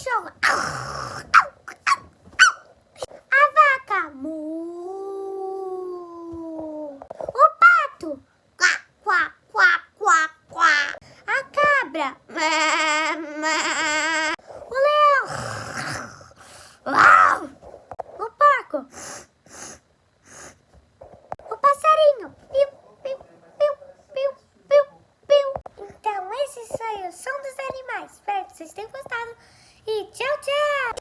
cachorro. A vaca. Mu. O pato. Quá, quá, quá, quá, quá. A cabra.